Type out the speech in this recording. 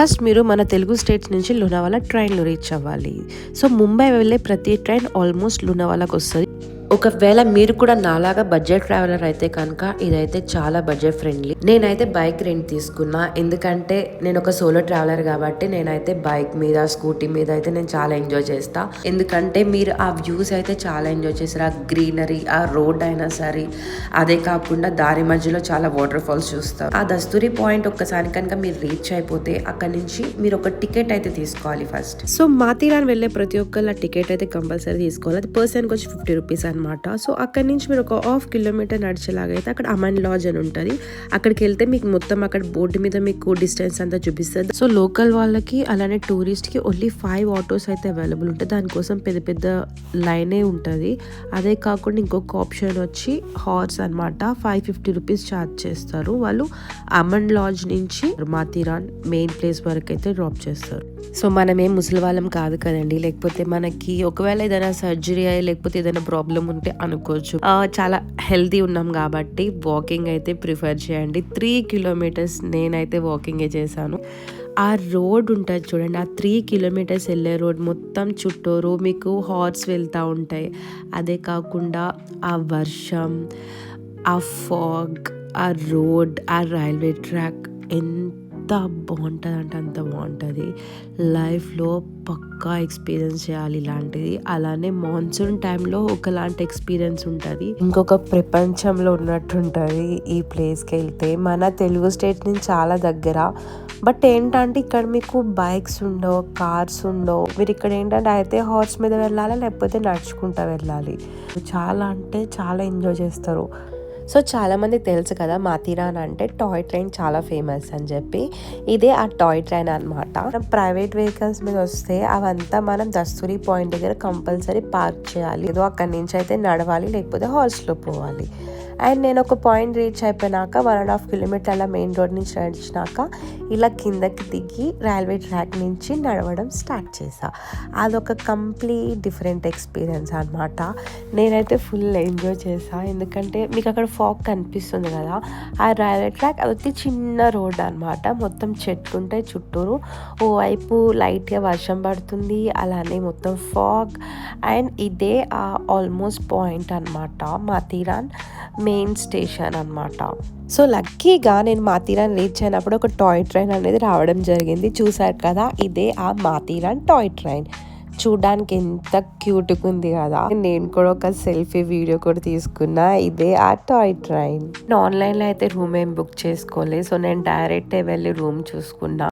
First మీరు మన Telugu states నుంచి లోనావాలా ట్రైన్లో రీచ్ అవ్వాలి. సో ముంబై వెళ్ళే ప్రతి ట్రైన్ ఆల్మోస్ట్ లోనావాలాకు వస్తుంది. ఒకవేళ మీరు కూడా నాలాగా బడ్జెట్ ట్రావెలర్ అయితే కనుక ఇదైతే చాలా బడ్జెట్ ఫ్రెండ్లీ. నేనైతే బైక్ రెంట్ తీసుకున్నా, ఎందుకంటే నేను ఒక సోలో ట్రావెలర్ కాబట్టి నేనైతే బైక్ మీద స్కూటీ మీద అయితే నేను చాలా ఎంజాయ్ చేస్తా. ఎందుకంటే మీరు ఆ వ్యూస్ అయితే చాలా ఎంజాయ్ చేస్తారు. ఆ గ్రీనరీ, ఆ రోడ్ అయినా సరే, అదే కాకుండా దారి మధ్యలో చాలా వాటర్ ఫాల్స్ చూస్తారు. ఆ దస్తూరి పాయింట్ ఒక్కసారి కనుక మీరు రీచ్ అయిపోతే అక్కడ నుంచి మీరు ఒక టికెట్ అయితే తీసుకోవాలి ఫస్ట్. సో మాథిరాన్ వెళ్ళే ప్రతి ఒక్కళ్ళ టికెట్ అయితే కంపల్సరీ తీసుకోవాలి. అది పర్సన్కి వచ్చి 50 రూపీస్ అనమాట. సో అక్కడి నుంచి మీరు ఒక 1/2 కిలోమీటర్ నడిచేలాగా అయితే అక్కడ అమన్ లాడ్జ్ అని ఉంటుంది. అక్కడికి వెళ్తే మీకు మొత్తం అక్కడ బోర్డు మీద మీకు డిస్టెన్స్ అంతా చూపిస్తుంది. సో లోకల్ వాళ్ళకి అలానే టూరిస్ట్ కి ఓన్లీ 5 ఆటోస్ అయితే అవైలబుల్ ఉంటాయి. దానికోసం పెద్ద పెద్ద లైనే ఉంటుంది. అదే కాకుండా ఇంకొక ఆప్షన్ వచ్చి హార్స్ అనమాట. 550 రూపీస్ ఛార్జ్ చేస్తారు వాళ్ళు. అమన్ లాడ్జ్ నుంచి మాథిరాన్ మెయిన్ ప్లేస్ వరకు అయితే డ్రాప్ చేస్తారు. సో మనం ఏం ముసలి వాళ్ళం కాదు కదండి, లేకపోతే మనకి ఒకవేళ ఏదైనా సర్జరీ అయ్యి లేకపోతే ఏదైనా ప్రాబ్లం ఉంటే అనుకోవచ్చు. చాలా హెల్తీ ఉన్నాం కాబట్టి వాకింగ్ అయితే ప్రిఫర్ చేయండి. 3 కిలోమీటర్స్ నేనైతే వాకింగే చేశాను. ఆ రోడ్ ఉంటుంది చూడండి, ఆ 3 కిలోమీటర్స్ వెళ్ళే రోడ్ మొత్తం చుట్టూరు మీకు హార్స్ వెళ్తూ ఉంటాయి. అదే కాకుండా ఆ వర్షం, ఆ ఫాగ్, ఆ రోడ్, ఆ రైల్వే ట్రాక్ ఎంత బాగుంటుంది అంటే అంత బాగుంటుంది. లైఫ్లో పక్కా ఎక్స్పీరియన్స్ చేయాలి ఇలాంటిది. అలానే మాన్సూన్ టైంలో ఒకలాంటి ఎక్స్పీరియన్స్ ఉంటుంది. ఇంకొక ప్రపంచంలో ఉన్నట్టు ఉంటుంది ఈ ప్లేస్కి వెళ్తే. మన తెలుగు స్టేట్ నుంచి చాలా దగ్గర. బట్ ఏంటంటే ఇక్కడ మీకు బైక్స్ ఉండవు, కార్స్ ఉండవు. మీరు ఇక్కడ ఏంటంటే అయితే హార్స్ మీద వెళ్ళాలి, లేకపోతే నడుచుకుంటూ వెళ్ళాలి. చాలా అంటే చాలా ఎంజాయ్ చేస్తారు. సో చాలామంది తెలుసు కదా మాథిరాన్ అంటే టాయ్ ట్రైన్ చాలా ఫేమస్ అని చెప్పి. ఇదే ఆ టాయ్ ట్రైన్ అనమాట. ప్రైవేట్ వెహికల్స్ మీద వస్తే అవంతా మనం దస్తూరి పాయింట్ దగ్గర కంపల్సరీ పార్క్ చేయాలి. ఏదో అక్కడి నుంచి అయితే నడవాలి, లేకపోతే హార్స్లో పోవాలి. అండ్ నేను ఒక పాయింట్ రీచ్ అయిపోయినాక 1.5 కిలోమీటర్ అలా మెయిన్ రోడ్ నుంచి నడిచినాక ఇలా కిందకి దిగి రైల్వే ట్రాక్ నుంచి నడవడం స్టార్ట్ చేసా. అదొక కంప్లీట్ డిఫరెంట్ ఎక్స్పీరియన్స్ అనమాట. నేనైతే ఫుల్ ఎంజాయ్ చేసా, ఎందుకంటే మీకు అక్కడ ఫాగ్ కనిపిస్తుంది కదా, ఆ రైల్వే ట్రాక్ అది చిన్న రోడ్ అనమాట. మొత్తం చెట్లు ఉంటాయి చుట్టూరు. ఓవైపు లైట్గా వర్షం పడుతుంది, అలానే మొత్తం ఫాగ్. అండ్ ఇదే ఆ ఆల్మోస్ట్ పాయింట్ అనమాట, మాథిరాన్ మెయిన్ స్టేషన్ అనమాట. సో లక్కీగా నేను మాథిరాన్ రీచ్ అయినప్పుడు ఒక టాయ్ ట్రైన్ అనేది రావడం జరిగింది. చూసారు కదా, ఇదే ఆ మాథిరాన్ టాయ్ ట్రైన్. చూడడానికి ఎంత క్యూట్గా ఉంది కదా. నేను కూడా ఒక సెల్ఫీ వీడియో కూడా తీసుకున్నా. ఇదే ఆ టాయ్ ట్రైన్. ఆన్లైన్లో అయితే రూమ్ ఏం బుక్ చేసుకోలేదు. సో నేను డైరెక్ట్ వెళ్ళి రూమ్ చూసుకున్నా.